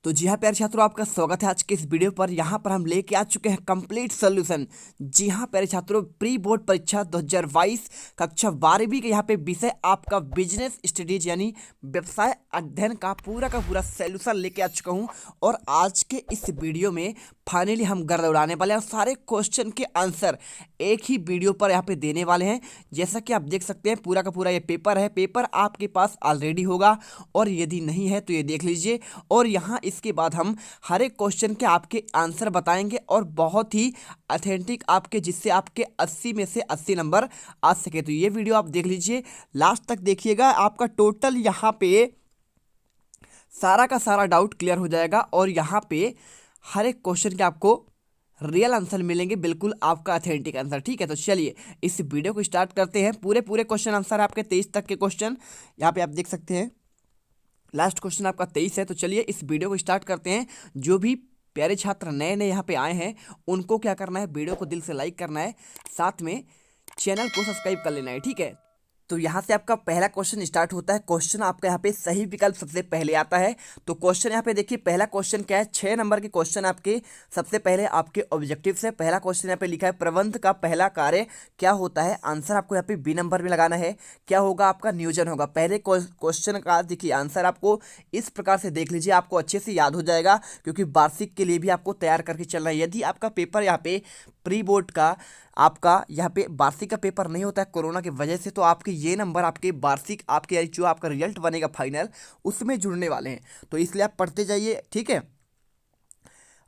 तो जी हाँ प्यारे छात्रों, आपका स्वागत है आज के इस वीडियो पर। यहाँ पर हम लेके आ चुके हैं कंप्लीट सोल्यूशन। जी हाँ प्यारे छात्रों, प्री बोर्ड परीक्षा 2022 कक्षा 12वीं के यहाँ पे विषय आपका बिजनेस स्टडीज यानी व्यवसाय अध्ययन का पूरा सोल्यूशन लेके आ चुका हूँ। और आज के इस वीडियो में फाइनली हम गर्द उड़ाने वाले हैं और सारे क्वेश्चन के आंसर एक ही वीडियो पर यहाँ पे देने वाले हैं। जैसा कि आप देख सकते हैं पूरा का पूरा ये पेपर है। पेपर आपके पास ऑलरेडी होगा और यदि नहीं है तो ये देख लीजिए। और यहाँ इसके बाद हम हर एक क्वेश्चन के आपके आंसर बताएंगे और बहुत ही ऑथेंटिक आपके, जिससे आपके 80 में से 80 नंबर आ सके। तो ये वीडियो आप देख लीजिए, लास्ट तक देखिएगा। आपका टोटल यहाँ पे सारा का सारा डाउट क्लियर हो जाएगा और यहाँ पे हर एक क्वेश्चन के आपको रियल आंसर मिलेंगे, बिल्कुल आपका ऑथेंटिक आंसर। ठीक है, तो चलिए इस वीडियो को स्टार्ट करते हैं। पूरे क्वेश्चन आंसर आपके 23 तक के क्वेश्चन यहाँ पे आप देख सकते हैं। लास्ट क्वेश्चन आपका 23 है। तो चलिए इस वीडियो को स्टार्ट करते हैं। जो भी प्यारे छात्र नए नए यहाँ पे आए हैं उनको क्या करना है, वीडियो को दिल से लाइक करना है, साथ में चैनल को सब्सक्राइब कर लेना है। ठीक है, तो यहाँ से आपका पहला क्वेश्चन स्टार्ट होता है। क्वेश्चन आपका यहाँ पे सही विकल्प सबसे पहले आता है। तो क्वेश्चन यहाँ पे देखिए, पहला क्वेश्चन क्या है, 6 नंबर के क्वेश्चन आपके सबसे पहले आपके ऑब्जेक्टिव से। पहला क्वेश्चन यहाँ पे लिखा है, प्रबंध का पहला कार्य क्या होता है। आंसर आपको यहाँ पे बी नंबर में लगाना है। क्या होगा आपका, नियोजन होगा। पहले क्वेश्चन का देखिए आंसर आपको इस प्रकार से देख लीजिए, आपको अच्छे से याद हो जाएगा क्योंकि वार्षिक के लिए भी आपको तैयार करके चलना है। यदि आपका पेपर यहाँ पे प्री बोर्ड का आपका यहाँ पे वार्षिक का पेपर नहीं होता है कोरोना की वजह से, तो आपके ये नंबर आपके वार्षिक आपके जो आपका रिजल्ट बनेगा फाइनल उसमें जुड़ने वाले हैं। तो इसलिए आप पढ़ते जाइए। ठीक है,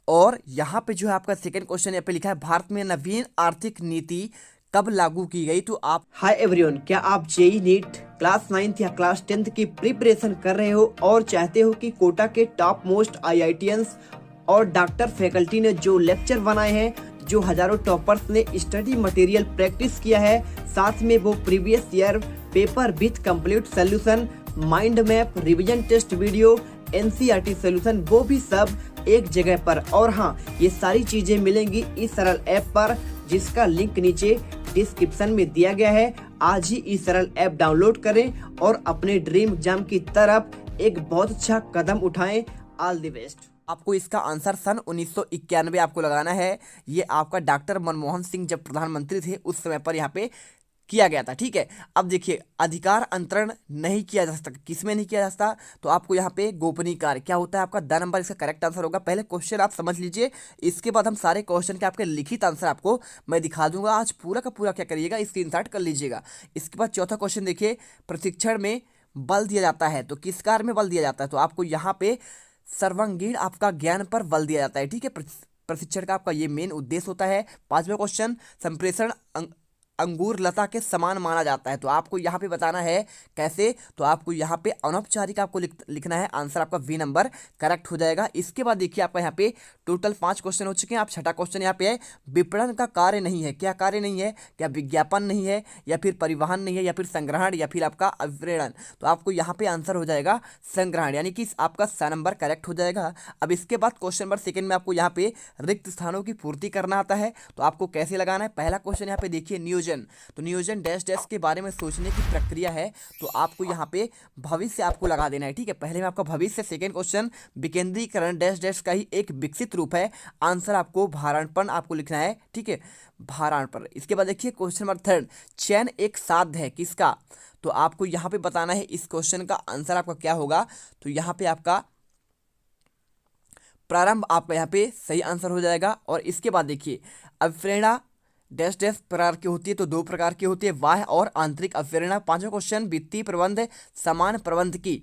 और यहाँ पे जो है आपका सेकंड क्वेश्चन यहाँ पे लिखा है, भारत में नवीन आर्थिक नीति कब लागू की गई। तो आप, हाय एवरीवन, क्या आप जेई नीट क्लास 9th या क्लास 10th की प्रिपरेशन कर रहे हो और चाहते हो कि कोटा के टॉप मोस्ट आईआईटियंस और डॉक्टर फैकल्टी ने जो लेक्चर बनाए हैं, जो हजारों टॉपर्स ने स्टडी मटेरियल प्रैक्टिस किया है, साथ में वो previous year paper with complete solution, mind map, revision test video, NCERT solution, वो भी सब एक जगह पर। और हाँ, ये सारी चीजें मिलेंगी इस सरल ऐप पर, जिसका लिंक नीचे डिस्क्रिप्शन में दिया गया है। आज ही इस सरल ऐप डाउनलोड करें और अपने ड्रीम एग्जाम की तरफ एक बहुत अच्छा कदम उठाएं। All the best. आपको इसका आंसर सन 1991 आपको लगाना है। ये आपका डॉक्टर मनमोहन सिंह जब प्रधानमंत्री थे उस समय पर यहाँ पे किया गया था। ठीक है, अब देखिए, अधिकार अंतरण नहीं किया जा सकता, किसमें नहीं किया जा सकता, तो आपको यहाँ पे गोपनीय कार्य क्या होता है आपका, द नंबर इसका करेक्ट आंसर होगा। पहले क्वेश्चन आप समझ लीजिए, इसके बाद हम सारे क्वेश्चन के आपके लिखित आंसर आपको मैं दिखा दूंगा। आज पूरा का पूरा क्या करिएगा, स्क्रीनशॉट कर लीजिएगा। इसके बाद चौथा क्वेश्चन देखिए, प्रशिक्षण में बल दिया जाता है, तो किस कार्य में बल दिया जाता है, तो आपको यहाँ पे सर्वांगीण आपका ज्ञान पर बल दिया जाता है। ठीक है, प्रशिक्षण का आपका ये मेन उद्देश्य होता है। पांचवा क्वेश्चन, संप्रेषण अंगूर लता के समान माना जाता है, तो आपको यहाँ पे बताना है कैसे, तो आपको यहाँ पे अनौपचारिक आपको लिखना है। आंसर आपका बी नंबर करेक्ट हो जाएगा। इसके बाद देखिए आपका यहाँ पे टोटल 5 क्वेश्चन हो चुके हैं। आप छठा क्वेश्चन यहाँ पे है, विपणन का कार्य नहीं है। क्या कार्य नहीं है, क्या विज्ञापन नहीं है, या फिर परिवहन नहीं है, या फिर संग्रहण, या फिर आपका अविक्रयण। तो आपको यहाँ पे आंसर हो जाएगा संग्रहण, यानी कि आपका स नंबर करेक्ट हो जाएगा। अब इसके बाद क्वेश्चन नंबर सेकंड में आपको यहाँ पे रिक्त स्थानों की पूर्ति करना आता है, तो आपको कैसे लगाना है। पहला क्वेश्चन यहाँ पे देखिए, नियोजन, तो नियोजन डैश डैश के बारे में सोचने की प्रक्रिया है, तो आपको यहाँ पे भविष्य आपको लगा देना है। ठीक है, पहले में आपका भविष्य। सेकंड क्वेश्चन, विकेंद्रीकरण डैश डैश का ही एक विकसित रूप है, आंसर आपको भारांपण आपको लिखना है। ठीक है, भारांपण। इसके बाद देखिए क्वेश्चन नंबर थर्ड, चयन एक साध्य है किसका, तो आपको यहाँ पे बताना है इस क्वेश्चन का आंसर आपका क्या होगा। तो यहाँ पे आपका प्रारंभ आपका यहाँ पे सही आंसर हो जाएगा। और इसके बाद देखिए, अभिप्रेरणा डैश डैश प्रकार की होती है, तो 2 प्रकार की होती है, बाह्य और आंतरिक अभिप्रेरणा। पांचवा क्वेश्चन, वित्तीय प्रबंध समान प्रबंध की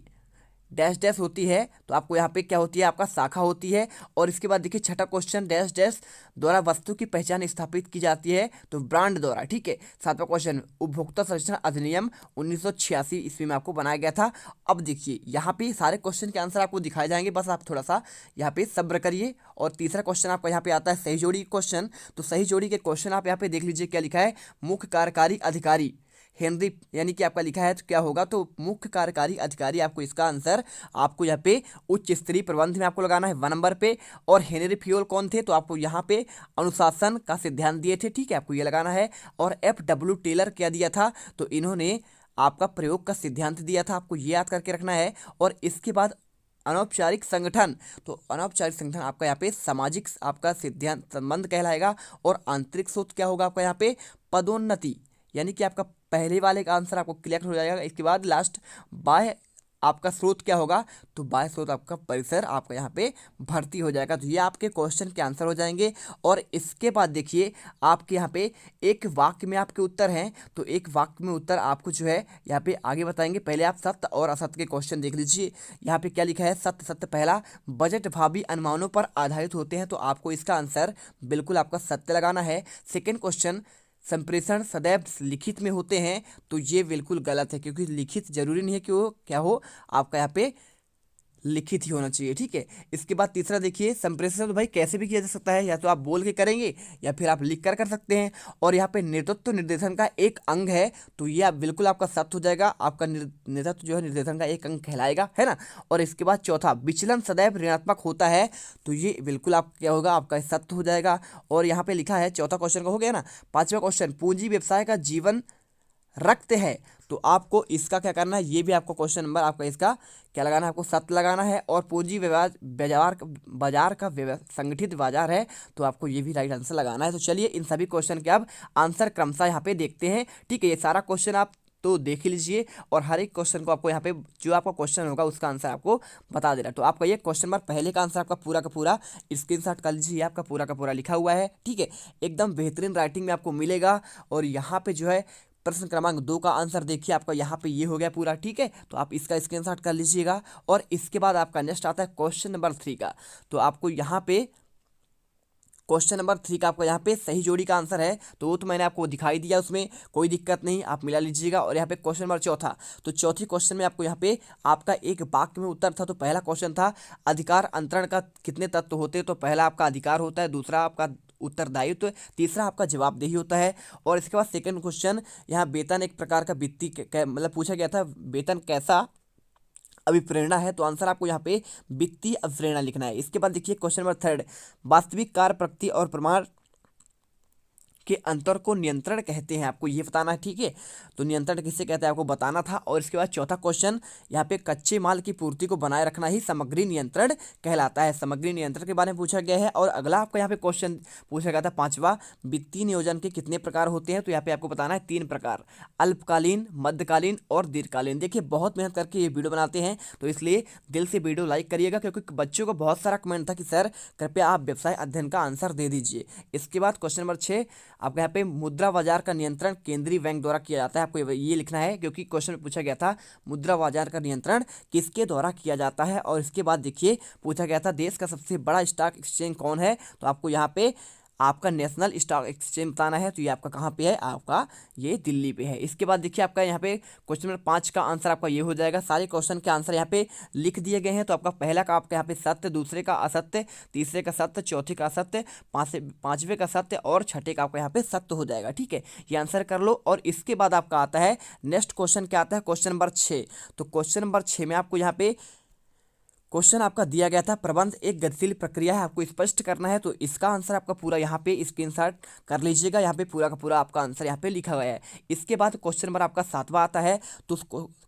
डैश डैश होती है, तो आपको यहाँ पे क्या होती है, आपका शाखा होती है। और इसके बाद देखिए छठा क्वेश्चन, डैश डैश द्वारा वस्तु की पहचान स्थापित की जाती है, तो ब्रांड द्वारा। ठीक है, सातवां क्वेश्चन, उपभोक्ता संरक्षण अधिनियम 1986 ईस्वी में आपको बनाया गया था। अब देखिए यहाँ पे सारे क्वेश्चन के आंसर आपको दिखाए जाएंगे, बस आप थोड़ा सा यहाँ पे सब्र करिए। और तीसरा क्वेश्चन आपका यहाँ पे आता है सही जोड़ी क्वेश्चन, तो सही जोड़ी के क्वेश्चन आप यहाँ पे देख लीजिए क्या लिखा है, मुख्य कार्यकारी अधिकारी हेनरी, यानी कि आपका लिखा है तो क्या होगा, तो मुख्य कार्यकारी अधिकारी। आपको इसका आंसर आपको यहाँ पे उच्च स्तरीय प्रबंध में आपको लगाना है 1 नंबर पे। और हेनरी फ्योल कौन थे, तो आपको यहाँ पे अनुशासन का सिद्धांत दिए थे। ठीक है, आपको ये लगाना है। और FW टेलर क्या दिया था, तो इन्होंने आपका प्रयोग का सिद्धांत दिया था, आपको ये याद करके रखना है। और इसके बाद अनौपचारिक संगठन, तो अनौपचारिक संगठन आपका यहाँ पे सामाजिक आपका सिद्धांत संबंध कहलाएगा। और आंतरिक स्रोत क्या होगा आपका यहाँ पे पदोन्नति, यानी कि आपका पहले वाले का आंसर आपको क्लियर हो जाएगा। इसके बाद लास्ट बाह्य आपका स्रोत क्या होगा, तो बाह्य स्रोत आपका परिसर आपका यहाँ पे भर्ती हो जाएगा। तो ये आपके क्वेश्चन के आंसर हो जाएंगे। और इसके बाद देखिए आपके यहाँ पे एक वाक्य में आपके उत्तर हैं, तो एक वाक्य में उत्तर आपको जो है यहाँ पे आगे बताएंगे। पहले आप सत्य और असत्य के क्वेश्चन देख लीजिए। यहाँ पे क्या लिखा है, सत्य सत्य। पहला, बजट भावी अनुमानों पर आधारित होते हैं, तो आपको इसका आंसर बिल्कुल आपका सत्य लगाना है। सेकेंड क्वेश्चन, संप्रेषण सदैव लिखित में होते हैं, तो ये बिल्कुल गलत है, क्योंकि लिखित जरूरी नहीं है कि वो क्या हो, आपका यहाँ पे लिखित ही होना चाहिए, ठीक है। इसके बाद तीसरा देखिए, संप्रेषण तो भाई कैसे भी किया जा सकता है, या तो आप बोल के करेंगे या फिर आप लिख कर सकते हैं। और यहाँ पे नेतृत्व निर्देशन का एक अंग है, तो ये आप बिल्कुल आपका सत्य हो जाएगा। आपका नेतृत्व जो है निर्देशन का एक अंग कहलाएगा, है ना। और इसके बाद चौथा, विचलन सदैव ऋणात्मक होता है, तो ये बिल्कुल आप क्या होगा, आपका सत्य हो जाएगा। और यहाँ पे लिखा है, चौथा क्वेश्चन का हो गया ना। पांचवा क्वेश्चन, पूंजी व्यवसाय का जीवन रखते हैं, तो आपको इसका क्या करना है, ये भी आपको क्वेश्चन नंबर आपका इसका क्या लगाना है, आपको सत्य लगाना है। और पूंजी बाजार का संगठित बाजार है, तो आपको ये भी राइट आंसर लगाना है। तो चलिए इन सभी क्वेश्चन के अब आंसर क्रमशः यहाँ पे देखते हैं, ठीक है। ये सारा क्वेश्चन आप तो देख लीजिए, और हर एक क्वेश्चन को आपको यहाँ पे जो आपका क्वेश्चन होगा उसका आंसर आपको बता देना। तो आपका ये क्वेश्चन नंबर पहले का आंसर आपका पूरा का पूरा स्क्रीनशॉट कर लीजिए, आपका पूरा का पूरा लिखा हुआ है, ठीक है। एकदम बेहतरीन राइटिंग में आपको मिलेगा। और यहाँ पे जो है प्रश्न क्रमांक 2 का आंसर देखिए, आपका यहाँ पे ये हो गया पूरा, ठीक है। तो आप इसका स्क्रीनशॉट कर लीजिएगा। और इसके बाद आपका नेक्स्ट आता है क्वेश्चन नंबर 3 का, तो आपको यहाँ पे क्वेश्चन नंबर 3 का आपका यहाँ पे सही जोड़ी का आंसर है, तो वो तो मैंने आपको दिखाई दिया, उसमें कोई दिक्कत नहीं, आप मिला लीजिएगा। और यहाँ पे क्वेश्चन नंबर चौथा, तो चौथी क्वेश्चन में आपको यहाँ पे आपका एक वाक्य में उत्तर था। तो पहला क्वेश्चन था, अधिकार अंतरण का कितने तत्व होते हैं, तो पहला आपका अधिकार होता है, दूसरा आपका उत्तरदायित्व, तीसरा आपका जवाबदेही होता है। और इसके बाद सेकंड क्वेश्चन, यहाँ वेतन एक प्रकार का वित्तीय मतलब पूछा गया था, वेतन कैसा अभिप्रेरणा है, तो आंसर आपको यहाँ पे वित्तीय अभिप्रेरणा लिखना है। इसके बाद देखिए क्वेश्चन नंबर 3, वास्तविक कार्य प्रकृति और प्रमाण के अंतर को नियंत्रण कहते हैं, आपको ये बताना है, ठीक है। तो नियंत्रण किसे कहते हैं आपको बताना था। और इसके बाद चौथा क्वेश्चन, यहाँ पे कच्चे माल की पूर्ति को बनाए रखना ही सामग्री नियंत्रण कहलाता है, सामग्री नियंत्रण के बारे में पूछा गया है। और अगला आपका यहाँ पे क्वेश्चन पूछा गया था पांचवा, वित्तीय नियोजन के कितने प्रकार होते हैं, तो यहाँ पे आपको बताना है 3 प्रकार, अल्पकालीन, मध्यकालीन और दीर्घकालीन। देखिए बहुत मेहनत करके ये वीडियो बनाते हैं, तो इसलिए दिल से वीडियो लाइक करिएगा, क्योंकि बच्चों को बहुत सारा कमेंट था कि सर कृपया आप व्यवसाय अध्ययन का आंसर दे दीजिए। इसके बाद क्वेश्चन नंबर 6, आपको यहाँ पे मुद्रा बाजार का नियंत्रण केंद्रीय बैंक द्वारा किया जाता है, आपको ये लिखना है, क्योंकि क्वेश्चन में पूछा गया था मुद्रा बाजार का नियंत्रण किसके द्वारा किया जाता है। और इसके बाद देखिए पूछा गया था देश का सबसे बड़ा स्टॉक एक्सचेंज कौन है, तो आपको यहाँ पे आपका नेशनल स्टॉक एक्सचेंज बताना है, तो ये आपका कहाँ पे है, आपका ये दिल्ली पे है। इसके बाद देखिए आपका यहाँ पे क्वेश्चन नंबर 5 का आंसर आपका ये हो जाएगा। सारे क्वेश्चन के आंसर यहाँ पे लिख दिए गए हैं, तो आपका पहला का आपका यहाँ पे सत्य, दूसरे का असत्य, तीसरे का सत्य, चौथे का असत्य, पांचवे का सत्य और छठे का आपका यहाँ पे सत्य हो जाएगा, ठीक है। ये आंसर कर लो। और इसके बाद आपका आता है नेक्स्ट क्वेश्चन, क्या आता है क्वेश्चन नंबर 6, तो क्वेश्चन नंबर 6 में आपको यहाँ पे क्वेश्चन आपका दिया गया था, प्रबंध एक गतिशील प्रक्रिया है, आपको स्पष्ट करना है, तो इसका आंसर आपका पूरा यहाँ पे स्क्रीनशॉट कर लीजिएगा, यहाँ पे पूरा का पूरा आपका आंसर यहाँ पे लिखा गया है। इसके बाद क्वेश्चन नंबर आपका 7वां आता है, तो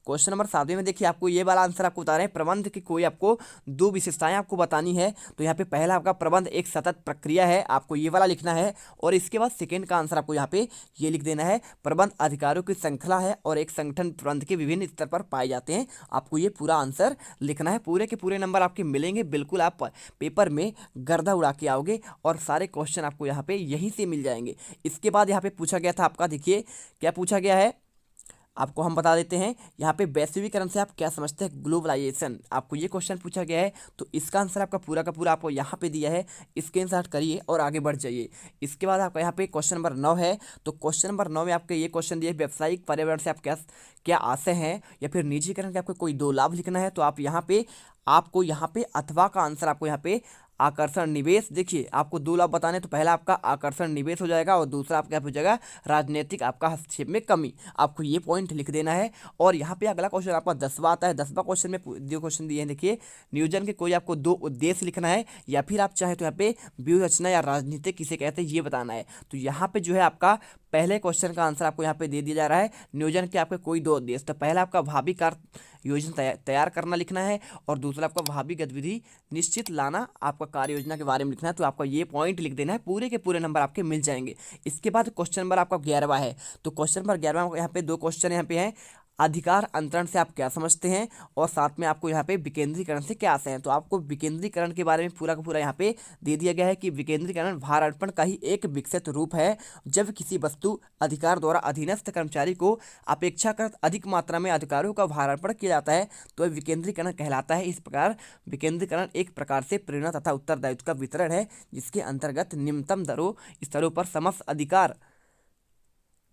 क्वेश्चन नंबर 7वें में देखिए आपको ये वाला आंसर आपको बता रहे हैं, प्रबंध की कोई आपको 2 विशेषताएं आपको बतानी है, तो यहाँ पे पहला आपका प्रबंध एक सतत प्रक्रिया है, आपको ये वाला लिखना है। और इसके बाद सेकेंड का आंसर आपको यहाँ पे ये लिख देना है, प्रबंध अधिकारियों की श्रृंखला है और एक संगठन प्रबंध के विभिन्न स्तर पर पाए जाते हैं, आपको ये पूरा आंसर लिखना है। पूरे के पूरे नंबर आपके मिलेंगे, बिल्कुल आप पेपर में गर्दा उड़ा के आओगे, और सारे क्वेश्चन आपको यहाँ पे यहीं से मिल जाएंगे। इसके बाद यहाँ पे पूछा गया था आपका, देखिए क्या पूछा गया है, आपको हम बता देते हैं। यहाँ पे वैश्वीकरण से आप क्या समझते हैं, ग्लोबलाइजेशन, आपको ये क्वेश्चन पूछा गया है, तो इसका आंसर आपका पूरा का पूरा आपको यहाँ पे दिया है, स्क्रीनशॉट करिए और आगे बढ़ जाइए। इसके बाद आपका यहाँ पे क्वेश्चन नंबर 9 है, तो क्वेश्चन नंबर 9 में आपके ये क्वेश्चन दिए, व्यावसायिक पर्यावरण से आप क्या आशय हैं, या फिर निजीकरण के आपको कोई 2 लाभ लिखना है, तो आप आपको यहाँ पे अथवा का आंसर आपको यहाँ पे आकर्षण निवेश, देखिए आपको 2 लाभ बताने, तो पहला आपका आकर्षण निवेश हो जाएगा, और दूसरा आपका हो जाएगा राजनीतिक आपका हस्तक्षेप में कमी, आपको ये पॉइंट लिख देना है। और यहाँ पे अगला क्वेश्चन आपका 10वां आता है, 10वां क्वेश्चन में जो क्वेश्चन दिए हैं देखिए, नियोजन के कोई आपको 2 उद्देश्य लिखना है, या फिर आप चाहे तो यहाँ पे व्यूह रचना या राजनीतिक किसे कहते हैं ये बताना है। तो यहाँ पे जो है आपका पहले क्वेश्चन का आंसर आपको यहाँ पे दे दिया जा रहा है, नियोजन के आपके कोई दो उद्देश्य। तो पहला आपका भावी कार्य योजना तैयार करना लिखना है, और दूसरा आपका भावी गतिविधि निश्चित लाना आपका कार्य योजना के बारे में लिखना है। तो आपका ये पॉइंट लिख देना है, पूरे के पूरे नंबर आपके मिल जाएंगे। इसके बाद क्वेश्चन नंबर आपका 11वां है। तो क्वेश्चन नंबर 11वां यहाँ पे दो क्वेश्चन यहाँ पे हैं, अधिकार अंतरण से आप क्या समझते हैं, और साथ में आपको यहाँ पे विकेंद्रीकरण से क्या आशय है। तो आपको विकेंद्रीकरण के बारे में पूरा का पूरा यहाँ पे दे दिया गया है कि विकेंद्रीकरण भार अर्पण का ही एक विकसित रूप है, जब किसी वस्तु अधिकार द्वारा अधीनस्थ कर्मचारी को अपेक्षाकृत अधिक मात्रा में अधिकारों का भार अर्पण किया जाता है तो वह विकेंद्रीकरण कहलाता है। इस प्रकार विकेंद्रीकरण एक प्रकार से प्रेरणा तथा उत्तरदायित्व का वितरण है, जिसके अंतर्गत निम्नतम स्तरों पर समस्त अधिकार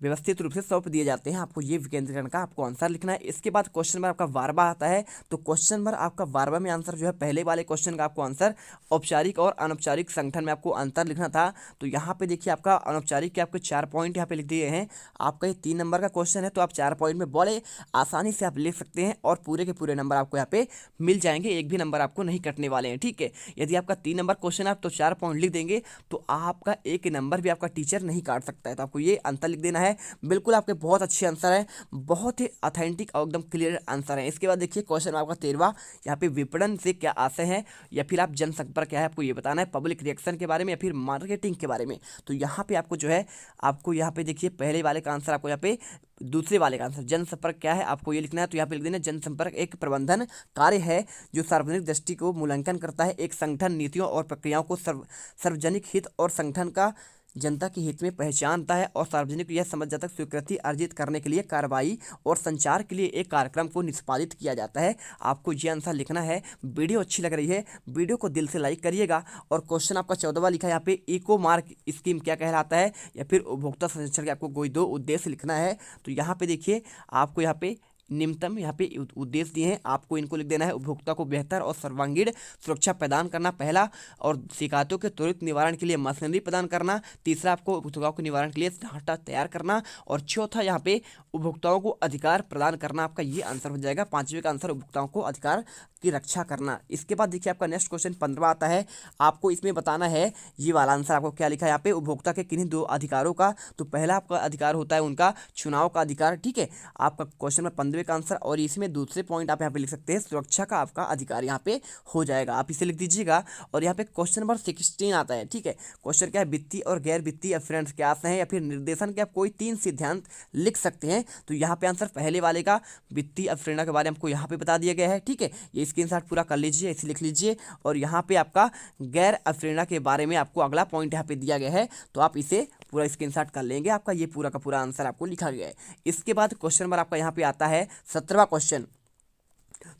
व्यवस्थित रूप से सौंप दिए जाते हैं। आपको ये विकेंद्रीकरण का आपको आंसर लिखना है। इसके बाद क्वेश्चन नंबर आपका 12वां आता है। तो क्वेश्चन नंबर आपका 12वां में आंसर जो है, पहले वाले क्वेश्चन का आपको आंसर औपचारिक और अनौपचारिक संगठन में आपको अंतर लिखना था। तो यहाँ पे देखिए आपका अनौपचारिक के आपके 4 पॉइंट यहाँ पे लिख दिए हैं। आपका ये 3 नंबर का क्वेश्चन है, तो आप 4 पॉइंट में बड़े आसानी से आप लिख सकते हैं और पूरे के पूरे नंबर आपको यहाँ पे मिल जाएंगे, एक भी नंबर आपको नहीं कटने वाले हैं। ठीक है, यदि आपका 3 नंबर क्वेश्चन आप तो 4 पॉइंट लिख देंगे तो आपका एक नंबर भी आपका टीचर नहीं काट सकता है। तो आपको ये अंतर लिख देना है। बिल्कुल आपके बहुत अच्छे आंसर है, बहुत ही ऑथेंटिक और एकदम क्लियर आंसर है। इसके बाद देखिए क्वेश्चन आपका 13वां, यहाँ पे विपणन से क्या आशय है, या फिर आप जनसंपर्क क्या है आपको ये बताना है, पब्लिक रिएक्शन के बारे में या फिर मार्केटिंग के बारे में। तो यहाँ पे आपको जो है, आपको यहाँ पे देखिए पहले वाले का आंसर, आपको यहाँ पे दूसरे वाले का आंसर जनसंपर्क क्या है आपको ये लिखना है। तो यहाँ पे लिख देना, जनसंपर्क एक प्रबंधन कार्य है जो सार्वजनिक दृष्टि को मूल्यांकन करता है, एक संगठन नीतियों और प्रक्रियाओं को सार्वजनिक हित और संगठन का जनता के हित में पहचानता है, और सार्वजनिक यह समझदाता स्वीकृति अर्जित करने के लिए कार्रवाई और संचार के लिए एक कार्यक्रम को निष्पादित किया जाता है। आपको ये आंसर लिखना है। वीडियो अच्छी लग रही है, वीडियो को दिल से लाइक करिएगा। और क्वेश्चन आपका 14वां लिखा है यहाँ पे, इको मार्क स्कीम क्या कहलाता है, या फिर उपभोक्ता संरक्षण के आपको कोई दो उद्देश्य लिखना है। तो यहाँ पे देखिए आपको यहाँ पे निम्नतम यहाँ पे उद्देश्य दिए हैं, आपको इनको लिख देना है। उपभोक्ता को बेहतर और सर्वांगीण सुरक्षा प्रदान करना पहला, और शिकायतों के त्वरित निवारण के लिए मशीनरी प्रदान करना, तीसरा आपको उपभोक्ताओं के निवारण के लिए ढांचा तैयार करना, और चौथा यहाँ पे उपभोक्ताओं को अधिकार प्रदान करना। आपका ये आंसर हो जाएगा। 5वें का आंसर उपभोक्ताओं को अधिकार की रक्षा करना। इसके बाद देखिए आपका नेक्स्ट क्वेश्चन 15वां आता है। आपको इसमें बताना है ये वाला आंसर आपको क्या लिखा है यहाँ पे, उपभोक्ता के किन्हीं दो अधिकारों का। तो पहला आपका अधिकार होता है उनका चुनाव का अधिकार। ठीक है, आपका क्वेश्चन नंबर 15वें का आंसर, और इसमें दूसरे पॉइंट आप यहाँ पे लिख सकते हैं, सुरक्षा का आपका अधिकार यहाँ पे हो जाएगा, आप इसे लिख दीजिएगा। और यहाँ पे क्वेश्चन नंबर 16 आता है। ठीक है, क्वेश्चन क्या है, वित्तीय और गैर वित्तीय अफेरेंस क्या है, या फिर निर्देशन के आप कोई 3 सिद्धांत लिख सकते हैं। तो यहाँ पे आंसर पहले वाले का वित्तीय अफेरेंस के बारे में आपको यहाँ पे बता दिया गया है। ठीक है, ये स्क्रीनशॉट पूरा कर लीजिए, इसे लिख लीजिए। और यहाँ पे आपका गैर अफेरेंस के बारे में आपको अगला पॉइंट यहाँ पे दिया गया है, तो आप इसे पूरा स्क्रीनशॉट कर लेंगे। आपका ये पूरा का पूरा आंसर आपको लिखा गया है। इसके बाद क्वेश्चन नंबर आपका यहाँ पे आता है 17वां क्वेश्चन।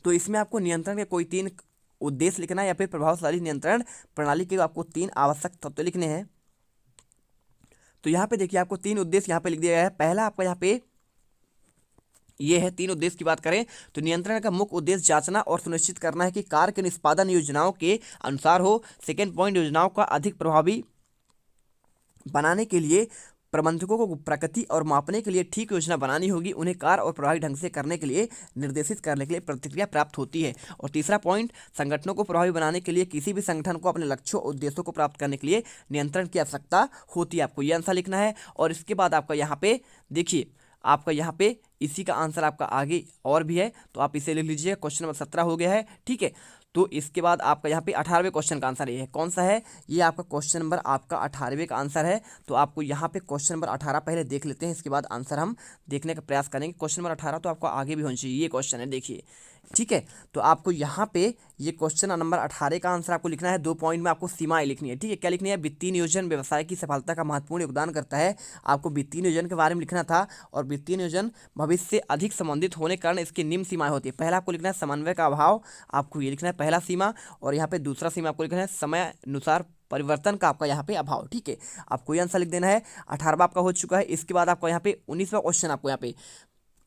तो इसमें आपको नियंत्रण के कोई 3 उद्देश्य लिखना है, या फिर प्रभावशाली नियंत्रण प्रणाली के आपको 3 आवश्यक तत्व लिखने हैं। तो यहाँ पे देखिए आपको 3 उद्देश्य यहाँ पे लिख दिया गया है। पहला आपका यहाँ पे ये है, 3 उद्देश्य की बात करें तो नियंत्रण का मुख्य उद्देश्य जांचना और सुनिश्चित करना है कि कार्य के निष्पादन योजनाओं के अनुसार हो। सेकेंड पॉइंट, योजनाओं का अधिक प्रभावी बनाने के लिए प्रबंधकों को प्रकृति और मापने के लिए ठीक योजना बनानी होगी, उन्हें कार्य और प्रभावी ढंग से करने के लिए निर्देशित करने के लिए प्रतिक्रिया प्राप्त होती है। और तीसरा पॉइंट, संगठनों को प्रभावी बनाने के लिए किसी भी संगठन को अपने लक्ष्यों और उद्देश्यों को प्राप्त करने के लिए नियंत्रण की आवश्यकता होती है। आपको यह आंसर लिखना है। और इसके बाद आपका यहाँ पे देखिए, आपका यहाँ पे इसी का आंसर आपका आगे और भी है, तो आप इसे लिख लीजिए। क्वेश्चन नंबर 17 हो गया है। ठीक है, तो इसके बाद आपका यहाँ पे 18वें क्वेश्चन का आंसर ये है। कौन सा है, ये आपका क्वेश्चन नंबर आपका 18वें का आंसर है। तो आपको यहाँ पे क्वेश्चन नंबर 18 पहले देख लेते हैं, इसके बाद आंसर हम देखने का प्रयास करेंगे। क्वेश्चन नंबर 18 तो आपको आगे भी होना चाहिए, ये क्वेश्चन है देखिए। ठीक है, तो आपको यहाँ पे ये क्वेश्चन नंबर 18 का आंसर आपको लिखना है। 2 पॉइंट में आपको सीमाएं लिखनी है। ठीक है, क्या लिखनी है, वित्तीय नियोजन व्यवसाय की सफलता का महत्वपूर्ण योगदान करता है। आपको वित्तीय नियोजन के बारे में लिखना था, और वित्तीय नियोजन भविष्य से अधिक संबंधित होने के कारण इसकी निम्न सीमाएं होती है। पहला आपको लिखना है समन्वय का अभाव, आपको ये लिखना है पहला सीमा। और यहाँ पे दूसरा सीमा आपको लिखना है समय अनुसार परिवर्तन का आपका यहाँ पे अभाव। ठीक है, आपको ये आंसर लिख देना है। 18वां आपका हो चुका है। इसके बाद आपको यहाँ पे 19वां क्वेश्चन आपको यहाँ पे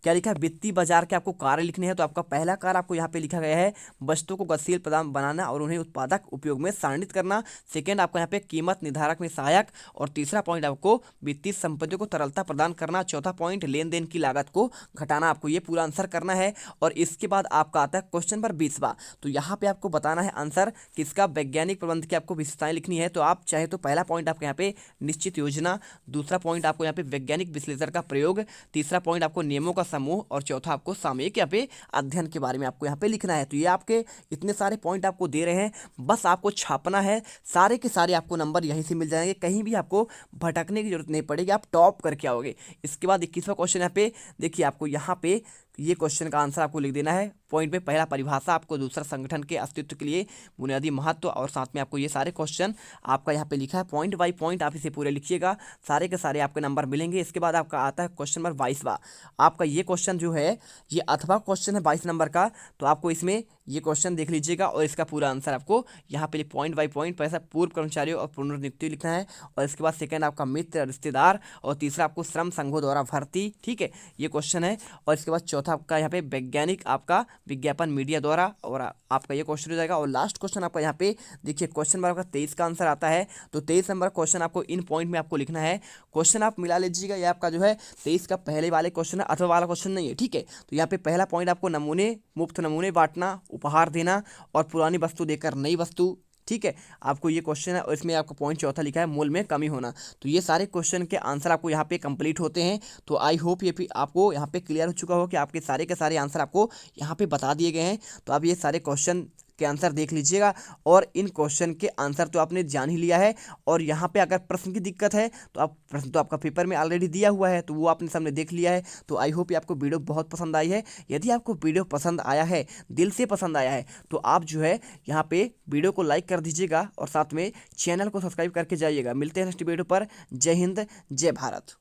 क्या लिखा है, वित्तीय बाजार के आपको कार्य लिखने हैं। तो आपका पहला कार्य आपको यहाँ पे लिखा गया है वस्तुओं को गतिशील प्रदान बनाना और उन्हें उत्पादक उपयोग में सारणित करना। सेकेंड आपका यहाँ पे कीमत निर्धारक में सहायक। और तीसरा पॉइंट आपको वित्तीय संपत्तियों को तरलता प्रदान करना। चौथा पॉइंट लेन देन की लागत को घटाना। आपको ये पूरा आंसर करना है। और इसके बाद आपका आता है क्वेश्चन नंबर 20वां। तो यहाँ पे आपको बताना है आंसर किसका, वैज्ञानिक प्रबंध की आपको विशेषताएं लिखनी है। तो आप चाहे तो पहला पॉइंट आपके यहाँ पे निश्चित योजना, दूसरा पॉइंट आपको यहाँ पे वैज्ञानिक विश्लेषण का प्रयोग, तीसरा पॉइंट आपको नियमों का समूह और चौथा आपको सामयिक यहाँ पे अध्ययन के बारे में आपको यहाँ पे लिखना है। तो ये आपके इतने सारे पॉइंट आपको दे रहे हैं, बस आपको छापना है। सारे के सारे आपको नंबर यहीं से मिल जाएंगे, कहीं भी आपको भटकने की जरूरत नहीं पड़ेगी, आप टॉप करके आओगे। इसके बाद 21वां क्वेश्चन यहाँ पे देखिए, आपको यहाँ पे ये क्वेश्चन का आंसर आपको लिख देना है। पॉइंट पे पहला परिभाषा, आपको दूसरा संगठन के अस्तित्व के लिए बुनियादी महत्व, और साथ में आपको ये सारे क्वेश्चन आपका यहाँ पे लिखा है। पॉइंट बाय पॉइंट आप इसे पूरे लिखिएगा, सारे के सारे आपके नंबर मिलेंगे। इसके बाद आपका आता है क्वेश्चन नंबर 22वां। आपका ये क्वेश्चन जो है ये अथवा क्वेश्चन है 22 नंबर का। तो आपको इसमें ये क्वेश्चन देख लीजिएगा और इसका पूरा आंसर आपको यहाँ पे पॉइंट बाय पॉइंट पैसा पूर्व कर्मचारियों और पुनर्नियुक्ति लिखना है। और इसके बाद सेकंड आपका मित्र रिश्तेदार, और तीसरा आपको श्रम संघों द्वारा भर्ती, ठीक है, ये क्वेश्चन है। और इसके बाद चौथा आपका यहाँ पे वैज्ञानिक आपका विज्ञापन मीडिया द्वारा, और आपका ये क्वेश्चन हो जाएगा। और लास्ट क्वेश्चन आपका यहाँ पे देखिए क्वेश्चन नंबर आपका 23 का आंसर आता है। तो 23 नंबर क्वेश्चन आपको इन पॉइंट में आपको लिखना है। क्वेश्चन आप मिला लीजिएगा, ये आपका जो है 23 का पहले वाले क्वेश्चन है, अथवा वाला क्वेश्चन नहीं है, ठीक है। तो यहाँ पे पहला पॉइंट आपको नमूने, मुफ्त नमूने बांटना, उपहार देना और पुरानी वस्तु देकर नई वस्तु, ठीक है, आपको ये क्वेश्चन है। और इसमें आपको पॉइंट चौथा लिखा है मूल्य में कमी होना। तो ये सारे क्वेश्चन के आंसर आपको यहाँ पे कंप्लीट होते हैं। तो आई होप ये भी आपको यहाँ पे क्लियर हो चुका हो कि आपके सारे के सारे आंसर आपको यहाँ पे बता दिए गए हैं। तो आप ये सारे क्वेश्चन के आंसर देख लीजिएगा, और इन क्वेश्चन के आंसर तो आपने जान ही लिया है। और यहाँ पे अगर प्रश्न की दिक्कत है तो आप प्रश्न तो आपका पेपर में ऑलरेडी दिया हुआ है, तो वो आपने सामने देख लिया है। तो आई होप ये आपको वीडियो बहुत पसंद आई है। यदि आपको वीडियो पसंद आया है, दिल से पसंद आया है, तो आप जो है यहाँ पे वीडियो को लाइक कर दीजिएगा और साथ में चैनल को सब्सक्राइब करके जाइएगा। मिलते हैं नेक्स्ट वीडियो पर। जय हिंद, जय भारत।